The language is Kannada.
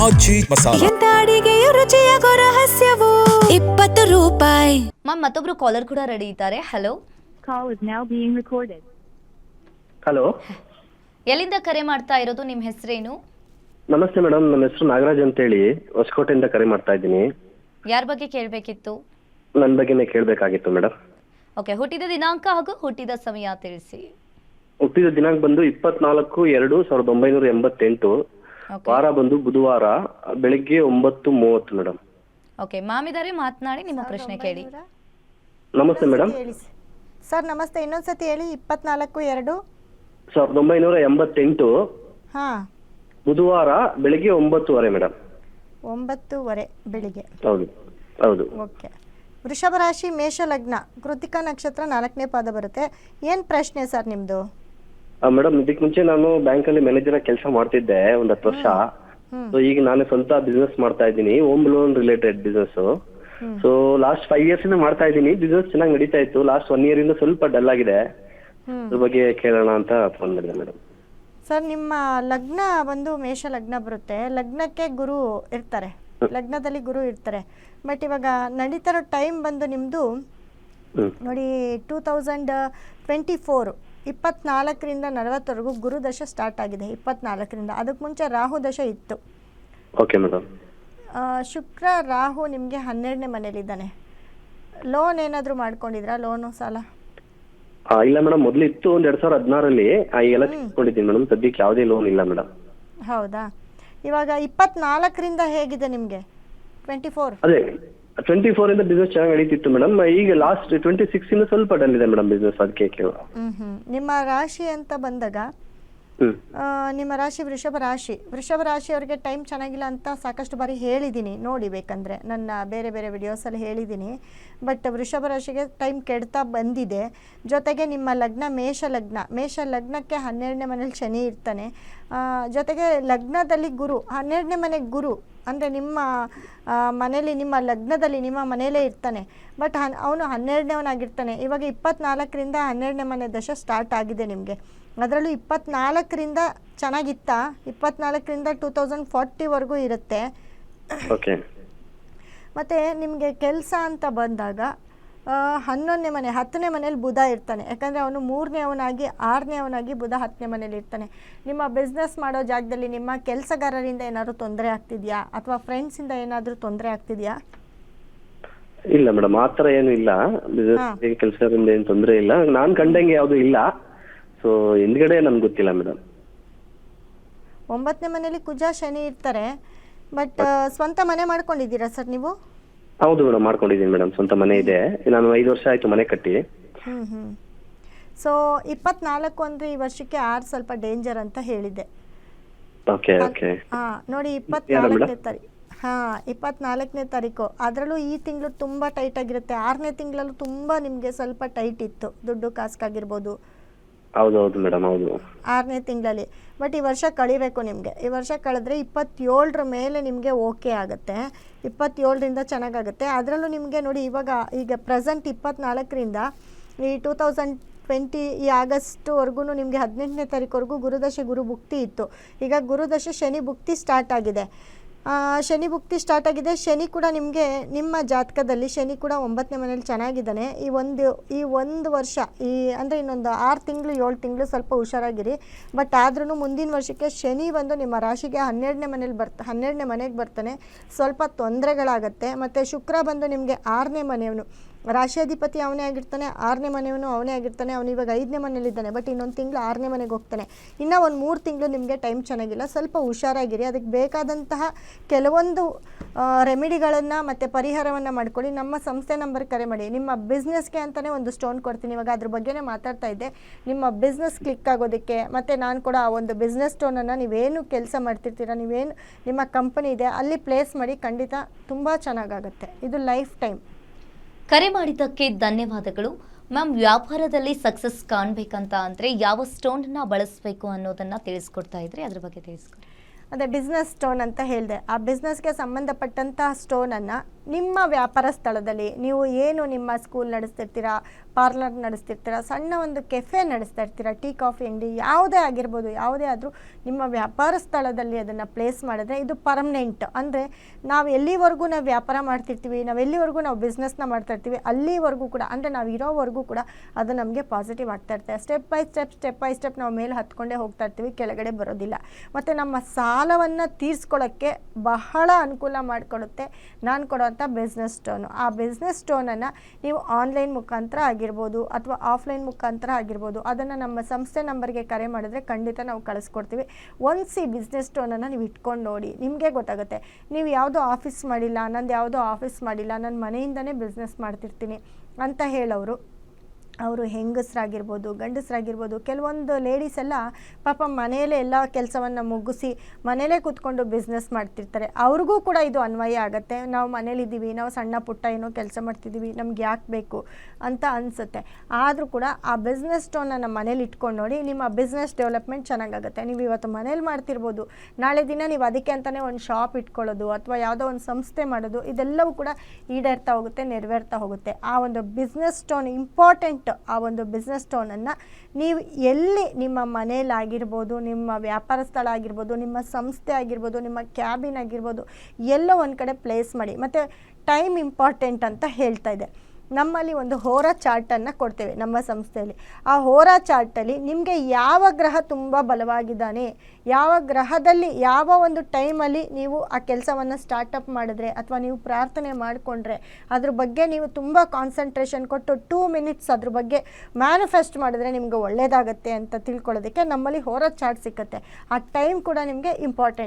ಆಚಿ ಮಸಾಲ. ಎಂತ ಅಡಿಗೆಯ ರುಚಿಯಾಗೋ ರಹಸ್ಯವು 20 ರೂಪಾಯಿ. ಮ್ಯಾಮ್ ಮತ್ತೊಬ್ರು ಕಾಲರ್ ಕೂಡ ರೆಡಿ ಇದ್ದಾರೆ. Hello. Call is now being recorded. Hello, ಎಲ್ಲಿಂದ ಕರೆ ಮಾಡ್ತಾ ಇರೋದು? ನಿಮ್ಮ ಹೆಸರೇನು? ನಮಸ್ತೆ ಮೇಡಮ್. ನನ್ನ ಹೆಸರು ನಾಗರಾಜ್ ಅಂತೇಳಿ ಹೊಸಕೋಟೆಯಿಂದ ಕರೆ ಮಾಡ್ತಾ ಇದ್ದೀನಿ. ಯಾರ ಬಗ್ಗೆ ಕೇಳಬೇಕಿತ್ತು? ನನ್ನ ಬಗ್ಗೆನೇ ಕೇಳಬೇಕಾಗಿತ್ತು ಮೇಡಮ್. ಓಕೆ, ಹುಟ್ಟಿದ ದಿನಾಂಕ ಹಾಗೂ ಹುಟ್ಟಿದ ಸಮಯ ತಿಳಿಸಿ. ಹುಟ್ಟಿದ ದಿನಾಂಕ ಬಂದು 24/2/1988. ಓಕೆ ವಾರ ಬಂದು ಬುಧವಾರ, ಬೆಳಿಗ್ಗೆ 9:30 ಮೇಡಮ್. ಓಕೆ ಮ್ಯಾಮ್ ಇದ್ದಾರೆ, ಮಾತನಾಡಿ, ನಿಮ್ಮ ಪ್ರಶ್ನೆ ಕೇಳಿ. ನಮಸ್ತೆ ಮೇಡಮ್. ಹೇಳಿ ಸರ್. ನಮಸ್ತೆ, ಇನ್ನೊಂದ್ಸತಿ ಹೇಳಿ. 24/2 1988 ಹಾಂ, ಬುಧವಾರ ಬೆಳಿಗ್ಗೆ 9:30 ಮೇಡಮ್. 9:30 ಬೆಳಿಗ್ಗೆ. ಹೌದು ಹೌದು. ಓಕೆ. ವೃಷಭ ರಾಶಿ, ಮೇಷ ಲಗ್ನ, ಕೃತಿಕಾ ನಕ್ಷತ್ರ, 4ನೇ ಪಾದ ಬರುತ್ತೆ. ಏನು ಪ್ರಶ್ನೆ ಸರ್ ನಿಮ್ಮದು? ಮೇಡಮ್, ಇದಕ್ಕೆ ಮುಂಚೆ ನಾನು ಬ್ಯಾಂಕಲ್ಲಿ ಮ್ಯಾನೇಜರ್ ಕೆಲಸ ಮಾಡ್ತಿದ್ದೆ ಒಂದು 10 ವರ್ಷ. ಸೊ ಈಗ ನಾನು ಸ್ವಂತ ಬಿಸ್ನೆಸ್ ಮಾಡ್ತಾ ಇದ್ದೀನಿ, home loan related business. So last 5 years ಇಂದ ಮಾಡ್ತಾ ಇದ್ದೀನಿ. ಬಿಸ್ನೆಸ್ ಚೆನ್ನಾಗಿ ನಡೀತಾ ಇತ್ತು. ಲಾಸ್ಟ್ 1 year ಇಂದ ಸ್ವಲ್ಪ ಡಲ್ ಆಗಿದೆ. ಅದ್ರ ಬಗ್ಗೆ ಕೇಳೋಣ ಅಂತ ಫೋನ್ ಮಾಡಿದೆ ಮೇಡಮ್. ಸರ್, ನಿಮ್ಮ ಲಗ್ನ ಬಂದು ಮೇಷ ಲಗ್ನ ಬರುತ್ತೆ. ಲಗ್ನಕ್ಕೆ ಗುರು ಇರ್ತಾರೆ, ಲಗ್ನದಲ್ಲಿ ಗುರು ಇರ್ತಾರೆ. ಬಟ್ ಇವಾಗ ನಡೀತಿರೋ ಟೈಮ್ ಬಂದು ನಿಮ್ಮದು ನೋಡಿ 2024 24ರಿಂದ 40ವರೆಗೂ ಗುರು ದಶ ಸ್ಟಾರ್ಟ್ ಆಗಿದೆ. 24ರಿಂದ. ಅದಕ್ಕೆ ಮುಂಚೆ ರಾಹು ದಶ ಇತ್ತು. Okay madam. ಶುಕ್ರ ರಾಹು ನಿಮಗೆ 12ನೇ ಮನೇಲಿದ್ದಾನೆ. ಲೋನ್ ಏನಾದರೂ ಮಾಡ್ಕೊಂಡಿದ್ರಾ? ಲೋನು ಸಾಲ? ಇಲ್ಲ ಮೇಡಮ್, ಮೊದಲು ಇತ್ತು ಒಂದು 2016ರಲ್ಲಿ. ಈಗೆಲ್ಲ ತಿಳ್ಕೊಂಡಿದ್ದೀನಿ ಮೇಡಮ್. ಸದ್ಯಕ್ಕೆ ಯಾವುದೇ ಲೋನ್ ಇಲ್ಲ ಮೇಡಮ್. ಹೌದಾ? ಇವಾಗ 24ರಿಂದ ಹೇಗಿದೆ ನಿಮಗೆ? 24? ಅದೇ 24 ಇಂದ ಬಿಸ್ನೆಸ್ ಚೆನ್ನಾಗಿ ನಡೀತಿತ್ತು ಮೇಡಮ್. ಈಗ ಲಾಸ್ಟ್ 26 ಇಂದ ಸ್ವಲ್ಪ ಡಲ್ ಇದೆ ಮೇಡಮ್ ಬಿಸ್ನೆಸ್. ಅದಕ್ಕೆ ಕೇಳ. ನಿಮ್ಮ ರಾಶಿ ಅಂತ ಬಂದಾಗ ನಿಮ್ಮ ರಾಶಿ ವೃಷಭ ರಾಶಿ. ವೃಷಭ ರಾಶಿಯವರಿಗೆ ಟೈಮ್ ಚೆನ್ನಾಗಿಲ್ಲ ಅಂತ ಸಾಕಷ್ಟು ಬಾರಿ ಹೇಳಿದ್ದೀನಿ, ನೋಡಿ ಬೇಕಂದರೆ ನನ್ನ ಬೇರೆ ಬೇರೆ ವಿಡಿಯೋಸಲ್ಲಿ ಹೇಳಿದ್ದೀನಿ. ಬಟ್ ವೃಷಭ ರಾಶಿಗೆ ಟೈಮ್ ಕೆಡ್ತಾ ಬಂದಿದೆ. ಜೊತೆಗೆ ನಿಮ್ಮ ಲಗ್ನ ಮೇಷ ಲಗ್ನ, ಮೇಷ ಲಗ್ನಕ್ಕೆ 12ನೇ ಮನೇಲಿ ಶನಿ ಇರ್ತಾನೆ. ಜೊತೆಗೆ ಲಗ್ನದಲ್ಲಿ ಗುರು, 12ನೇ ಮನೆಗೆ ಗುರು ಅಂದರೆ ನಿಮ್ಮ ಮನೇಲಿ, ನಿಮ್ಮ ಲಗ್ನದಲ್ಲಿ, ನಿಮ್ಮ ಮನೆಯಲ್ಲೇ ಇರ್ತಾನೆ. ಬಟ್ ಅವನು 12ನೇವನಾಗಿರ್ತಾನೆ. ಇವಾಗ 24ರಿಂದ 12ನೇ ಮನೆ ದಶ ಸ್ಟಾರ್ಟ್ ಆಗಿದೆ ನಿಮಗೆ. ಅದರಲ್ಲೂ 24ರಿಂದ ಚೆನ್ನಾಗಿತ್ತಾ? 24ರಿಂದ 2040ವರೆಗೂ ಇರುತ್ತೆ. ಓಕೆ. ಮತ್ತು ನಿಮಗೆ ಕೆಲಸ ಅಂತ ಬಂದಾಗ 11ನೇ ಮನೆ, 10ನೇ ಮನೇಲಿ ಬುಧ ಇರ್ತಾನೆ. ಯಾಕಂದರೆ ಅವನು 3ನೇವನಾಗಿ 6ನೇವನಾಗಿ ಬುಧ 10ನೇ ಮನೇಲಿ ಇರ್ತಾನೆ. ನಿಮ್ಮ ಬಿಸ್ನೆಸ್ ಮಾಡೋ ಜಾಗದಲ್ಲಿ ನಿಮ್ಮ ಕೆಲಸಗಾರರಿಂದ ಏನಾದರೂ ತೊಂದರೆ ಆಗ್ತಿದೆಯಾ? ಅಥವಾ ಫ್ರೆಂಡ್ಸಿಂದ ಏನಾದರೂ ತೊಂದರೆ ಆಗ್ತಿದೆಯಾ? ಇಲ್ಲ ಮೇಡಮ್, ಆ ಥರ ಏನು ಇಲ್ಲ. ಬಿಸ್ನೆಸ್ ಕೆಲಸದಿಂದ ಏನು ತೊಂದರೆ ಇಲ್ಲ. ನಾನು ಕಂಡಂಗೆ ಯಾವುದು ಇಲ್ಲ. ಸೊ ಹಿಂದ್ಗಡೆ ನಮ್ಗೆ ಗೊತ್ತಿಲ್ಲ ಮೇಡಮ್. 9ನೇ ಮನೇಲಿ ಕುಜ ಶನಿ ಇರ್ತಾರೆ. ಬಟ್ ಸ್ವಂತ ಮನೆ ಮಾಡ್ಕೊಂಡಿದ್ದೀರಾ ಸರ್ ನೀವು? ಹೌದು ಮೇಡಮ್, ಮಾಡ್ಕೊಂಡಿದ್ದೀನಿ ಮೇಡಮ್. ಸ್ವಂತ ಮನೆ ಇದೆ. ನಾನು 5 ವರ್ಷ ಆಯ್ತು ಮನೆ ಕಟ್ಟಿ. ಸೊ 24 ಅಂದರೆ ಈ ವರ್ಷಕ್ಕೆ 6 ಸ್ವಲ್ಪ ಡೇಂಜರ್ ಅಂತ ಹೇಳಿದ್ದೆ. Okay okay. ನೋಡಿ 24ನೇ ತಾರೀಕು. 24ನೇ ತಾರೀಕು. ಅದರಲ್ಲೂ ಈ ತಿಂಗಳು ತುಂಬ ಟೈಟ್ ಆಗಿರುತ್ತೆ. 6ನೇ ತಿಂಗಳಲ್ಲೂ ತುಂಬ ನಿಮಗೆ ಸ್ವಲ್ಪ ಟೈಟ್ ಇತ್ತು, ದುಡ್ಡು ಕಾಸ್ಕಾಗಿರ್ಬೋದು. ಹೌದೌದು ಮೇಡಮ್, ಹೌದು. 6ನೇ ತಿಂಗಳಲ್ಲಿ. ಬಟ್ ಈ ವರ್ಷ ಕಳಿಬೇಕು ನಿಮಗೆ. ಈ ವರ್ಷ ಕಳೆದ್ರೆ 27ರ ಮೇಲೆ ನಿಮಗೆ ಓಕೆ ಆಗುತ್ತೆ. 27ರಿಂದ ಚೆನ್ನಾಗಾಗುತ್ತೆ. ಅದರಲ್ಲೂ ನಿಮಗೆ ನೋಡಿ ಈಗ ಪ್ರೆಸೆಂಟ್ 24ರಿಂದ ಈ 2020 ಈ ಆಗಸ್ಟ್ವರೆಗೂ ನಿಮಗೆ 18ನೇ ತಾರೀಕುವರೆಗೂ ಗುರುದಶೆ ಗುರು ಭುಕ್ತಿ ಇತ್ತು. ಈಗ ಗುರುದಶೆ ಶನಿ ಭುಕ್ತಿ ಸ್ಟಾರ್ಟ್ ಆಗಿದೆ. ಶನಿ ಭುಕ್ತಿ ಸ್ಟಾರ್ಟ್ ಆಗಿದೆ. ಶನಿ ಕೂಡ ನಿಮಗೆ ನಿಮ್ಮ ಜಾತಕದಲ್ಲಿ ಶನಿ ಕೂಡ 9ನೇ ಮನೇಲಿ ಚೆನ್ನಾಗಿದ್ದಾನೆ. ಈ ಒಂದು ವರ್ಷ ಅಂದರೆ ಇನ್ನೊಂದು 6 ತಿಂಗಳು 7 ತಿಂಗಳು ಸ್ವಲ್ಪ ಹುಷಾರಾಗಿರಿ. ಬಟ್ ಆದ್ರೂ ಮುಂದಿನ ವರ್ಷಕ್ಕೆ ಶನಿ ಬಂದು ನಿಮ್ಮ ರಾಶಿಗೆ 12ನೇ ಮನೆಗೆ ಬರ್ತಾನೆ. ಸ್ವಲ್ಪ ತೊಂದರೆಗಳಾಗತ್ತೆ. ಮತ್ತು ಶುಕ್ರ ಬಂದು ನಿಮಗೆ 6ನೇ ಮನೆಯವನು, ರಾಶಿಯಾಧಿಪತಿ ಅವನೇ ಆಗಿರ್ತಾನೆ. 6ನೇ ಮನೆಯವನು ಅವನೇ ಆಗಿರ್ತಾನೆ. ಅವನು ಇವಾಗ 5ನೇ ಮನೇಲಿದ್ದಾನೆ. ಬಟ್ ಇನ್ನೊಂದು ತಿಂಗಳು 6ನೇ ಮನೆಗೆ ಹೋಗ್ತಾನೆ. ಇನ್ನೂ ಒಂದು 3 ತಿಂಗಳು ನಿಮಗೆ ಟೈಮ್ ಚೆನ್ನಾಗಿಲ್ಲ. ಸ್ವಲ್ಪ ಹುಷಾರಾಗಿರಿ. ಅದಕ್ಕೆ ಬೇಕಾದಂತಹ ಕೆಲವೊಂದು ರೆಮಿಡಿಗಳನ್ನು ಮತ್ತು ಪರಿಹಾರವನ್ನು ಮಾಡ್ಕೊಳ್ಳಿ. ನಮ್ಮ ಸಂಸ್ಥೆ ನಂಬರ್ ಕರೆ ಮಾಡಿ. ನಿಮ್ಮ ಬಿಸ್ನೆಸ್ಗೆ ಅಂತಲೇ ಒಂದು ಸ್ಟೋನ್ ಕೊಡ್ತೀನಿ. ಇವಾಗ ಅದ್ರ ಬಗ್ಗೆನೇ ಮಾತಾಡ್ತಾ ಇದ್ದೆ. ನಿಮ್ಮ ಬಿಸ್ನೆಸ್ ಕ್ಲಿಕ್ ಆಗೋದಕ್ಕೆ. ಮತ್ತು ನಾನು ಕೂಡ ಆ ಒಂದು ಬಿಸ್ನೆಸ್ ಸ್ಟೋನನ್ನು ನೀವೇನು ಕೆಲಸ ಮಾಡ್ತಿರ್ತೀರ, ನೀವೇನು ನಿಮ್ಮ ಕಂಪನಿ ಇದೆ ಅಲ್ಲಿ ಪ್ಲೇಸ್ ಮಾಡಿ. ಖಂಡಿತ ತುಂಬ ಚೆನ್ನಾಗಾಗುತ್ತೆ. ಇದು ಲೈಫ್ ಟೈಮ್. ಕರೆ ಮಾಡಿದ್ದಕ್ಕೆ ಧನ್ಯವಾದಗಳು ಮ್ಯಾಮ್. ವ್ಯಾಪಾರದಲ್ಲಿ ಸಕ್ಸಸ್ ಕಾಣಬೇಕಂತ ಅಂದರೆ ಯಾವ ಸ್ಟೋನನ್ನ ಬಳಸಬೇಕು ಅನ್ನೋದನ್ನು ತಿಳಿಸ್ಕೊಡ್ತಾ ಇದ್ರಿ, ಅದ್ರ ಬಗ್ಗೆ ತಿಳಿಸ್ಕೊಡಿ. ಅದೇ ಬಿಸ್ನೆಸ್ ಸ್ಟೋನ್ ಅಂತ ಹೇಳಿದೆ. ಆ ಬಿಸ್ನೆಸ್ಗೆ ಸಂಬಂಧಪಟ್ಟಂತಹ ಸ್ಟೋನನ್ನು ನಿಮ್ಮ ವ್ಯಾಪಾರ ಸ್ಥಳದಲ್ಲಿ ನೀವು ಏನು ನಿಮ್ಮ ಸ್ಕೂಲ್ ನಡೆಸ್ತಿರ್ತೀರಾ, ಪಾರ್ಲರ್ ನಡೆಸ್ತಿರ್ತೀರಾ, ಸಣ್ಣ ಒಂದು ಕೆಫೆ ನಡೆಸ್ತಾ ಇರ್ತೀರಾ, ಟೀ ಕಾಫಿ ಅಂಗಡಿ ಯಾವುದೇ ಆಗಿರ್ಬೋದು, ಯಾವುದೇ ಆದರೂ ನಿಮ್ಮ ವ್ಯಾಪಾರ ಸ್ಥಳದಲ್ಲಿ ಅದನ್ನು ಪ್ಲೇಸ್ ಮಾಡಿದ್ರೆ ಇದು ಪರ್ಮನೆಂಟ್. ಅಂದರೆ ನಾವು ಎಲ್ಲಿವರೆಗೂ ನಾವು ವ್ಯಾಪಾರ ಮಾಡ್ತಿರ್ತೀವಿ, ನಾವು ಎಲ್ಲಿವರೆಗೂ ನಾವು ಬಿಸ್ನೆಸ್ನ ಮಾಡ್ತಾ ಇರ್ತೀವಿ, ಅಲ್ಲಿವರೆಗೂ ಕೂಡ ಅಂದರೆ ನಾವು ಇರೋವರೆಗೂ ಕೂಡ ಅದು ನಮಗೆ ಪಾಸಿಟಿವ್ ಆಗ್ತಾ ಇರ್ತದೆ. ಸ್ಟೆಪ್ ಬೈ ಸ್ಟೆಪ್ ನಾವು ಮೇಲೆ ಹತ್ಕೊಂಡೇ ಹೋಗ್ತಾ ಇರ್ತೀವಿ, ಕೆಳಗಡೆ ಬರೋದಿಲ್ಲ. ಮತ್ತು ನಮ್ಮ ಸಾಲವನ್ನು ತೀರಿಸ್ಕೊಳ್ಳೋಕ್ಕೆ ಬಹಳ ಅನುಕೂಲ ಮಾಡಿಕೊಡುತ್ತೆ ನಾನು ಕೊಡುವಂಥ ಬಿಸ್ನೆಸ್ ಸ್ಟೋನು. ಆ ಬಿಸ್ನೆಸ್ ಸ್ಟೋನನ್ನು ನೀವು ಆನ್ಲೈನ್ ಮುಖಾಂತರ ಆಗಿರ್ಬೋದು ಅಥವಾ ಆಫ್ಲೈನ್ ಮುಖಾಂತರ ಆಗಿರ್ಬೋದು, ಅದನ್ನು ನಮ್ಮ ಸಂಸ್ಥೆ ನಂಬರ್ಗೆ ಕರೆ ಮಾಡಿದ್ರೆ ಖಂಡಿತ ನಾವು ಕಳಿಸ್ಕೊಡ್ತೀವಿ. ಒನ್ಸ್ ಈ ಬಿಸ್ನೆಸ್ ಸ್ಟೋನನ್ನು ನೀವು ಇಟ್ಕೊಂಡು ನೋಡಿ, ನಿಮಗೆ ಗೊತ್ತಾಗುತ್ತೆ. ನೀವು ಯಾವುದೋ ಆಫೀಸ್ ಮಾಡಿಲ್ಲ, ನಂದು ಯಾವುದೋ ಆಫೀಸ್ ಮಾಡಿಲ್ಲ, ನಾನು ಮನೆಯಿಂದನೇ ಬಿಸ್ನೆಸ್ ಮಾಡ್ತಿರ್ತೀನಿ ಅಂತ ಹೇಳೋರು, ಅವರು ಹೆಂಗಸರಾಗಿರ್ಬೋದು ಗಂಡಸರಾಗಿರ್ಬೋದು, ಕೆಲವೊಂದು ಲೇಡೀಸ್ ಎಲ್ಲ ಪಾಪ ಮನೆಯಲ್ಲೇ ಎಲ್ಲ ಕೆಲಸವನ್ನು ಮುಗಿಸಿ ಮನೇಲೇ ಕೂತ್ಕೊಂಡು ಬಿಸ್ನೆಸ್ ಮಾಡ್ತಿರ್ತಾರೆ. ಅವ್ರಿಗೂ ಕೂಡ ಇದು ಅನ್ವಯ ಆಗುತ್ತೆ. ನಾವು ಮನೇಲಿದ್ದೀವಿ, ನಾವು ಸಣ್ಣ ಪುಟ್ಟ ಏನೋ ಕೆಲಸ ಮಾಡ್ತಿದ್ದೀವಿ, ನಮ್ಗೆ ಯಾಕೆ ಬೇಕು ಅಂತ ಅನಿಸುತ್ತೆ. ಆದರೂ ಕೂಡ ಆ ಬಿಸ್ನೆಸ್ ಸ್ಟೋನನ್ನು ಮನೇಲಿ ಇಟ್ಕೊಂಡು ನೋಡಿ, ನಿಮ್ಮ ಬಿಸ್ನೆಸ್ ಡೆವಲಪ್ಮೆಂಟ್ ಚೆನ್ನಾಗಾಗುತ್ತೆ. ನೀವು ಇವತ್ತು ಮನೇಲಿ ಮಾಡ್ತಿರ್ಬೋದು, ನಾಳೆ ದಿನ ನೀವು ಅದಕ್ಕೆ ಅಂತಲೇ ಒಂದು ಶಾಪ್ ಇಟ್ಕೊಳ್ಳೋದು ಅಥವಾ ಯಾವುದೋ ಒಂದು ಸಂಸ್ಥೆ ಮಾಡೋದು, ಇದೆಲ್ಲವೂ ಕೂಡ ಈಡೇರ್ತಾ ಹೋಗುತ್ತೆ, ನೆರವೇರ್ತಾ ಹೋಗುತ್ತೆ. ಆ ಒಂದು ಬಿಸ್ನೆಸ್ ಸ್ಟೋನ್ ಇಂಪಾರ್ಟೆಂಟ್. ಆ ಒಂದು ಬಿಸ್ನೆಸ್ ಸ್ಟೋನನ್ನು ನೀವು ಎಲ್ಲಿ ನಿಮ್ಮ ಮನೇಲಾಗಿರ್ಬೋದು, ನಿಮ್ಮ ವ್ಯಾಪಾರ ಸ್ಥಳ ಆಗಿರ್ಬೋದು, ನಿಮ್ಮ ಸಂಸ್ಥೆ ಆಗಿರ್ಬೋದು, ನಿಮ್ಮ ಕ್ಯಾಬಿನ್ ಆಗಿರ್ಬೋದು, ಎಲ್ಲೋ ಒಂದು ಕಡೆ ಪ್ಲೇಸ್ ಮಾಡಿ. ಮತ್ತು ಟೈಮ್ ಇಂಪಾರ್ಟೆಂಟ್ ಅಂತ ಹೇಳ್ತಾ ಇದೆ. ನಮ್ಮಲ್ಲಿ ಒಂದು ಹೋರಾ ಚಾರ್ಟನ್ನು ಕೊಡ್ತೇವೆ ನಮ್ಮ ಸಂಸ್ಥೆಯಲ್ಲಿ. ಆ ಹೋರಾ ಚಾರ್ಟಲ್ಲಿ ನಿಮಗೆ ಯಾವ ಗ್ರಹ ತುಂಬ ಬಲವಾಗಿದ್ದಾನೆ, ಯಾವ ಗ್ರಹದಲ್ಲಿ ಯಾವ ಒಂದು ಟೈಮಲ್ಲಿ ನೀವು ಆ ಕೆಲಸವನ್ನು ಸ್ಟಾರ್ಟಪ್ ಮಾಡಿದ್ರೆ ಅಥವಾ ನೀವು ಪ್ರಾರ್ಥನೆ ಮಾಡಿಕೊಂಡ್ರೆ ಅದ್ರ ಬಗ್ಗೆ ನೀವು ತುಂಬ ಕಾನ್ಸಂಟ್ರೇಷನ್ ಕೊಟ್ಟು 2 ಮಿನಿಟ್ಸ್ ಅದ್ರ ಬಗ್ಗೆ ಮ್ಯಾನಿಫೆಸ್ಟ್ ಮಾಡಿದ್ರೆ ನಿಮಗೆ ಒಳ್ಳೆಯದಾಗತ್ತೆ ಅಂತ ತಿಳ್ಕೊಳ್ಳೋದಕ್ಕೆ ನಮ್ಮಲ್ಲಿ ಹೋರಾ ಚಾರ್ಟ್ ಸಿಕ್ಕತ್ತೆ. ಆ ಟೈಮ್ ಕೂಡ ನಿಮಗೆ ಇಂಪಾರ್ಟೆಂಟ್.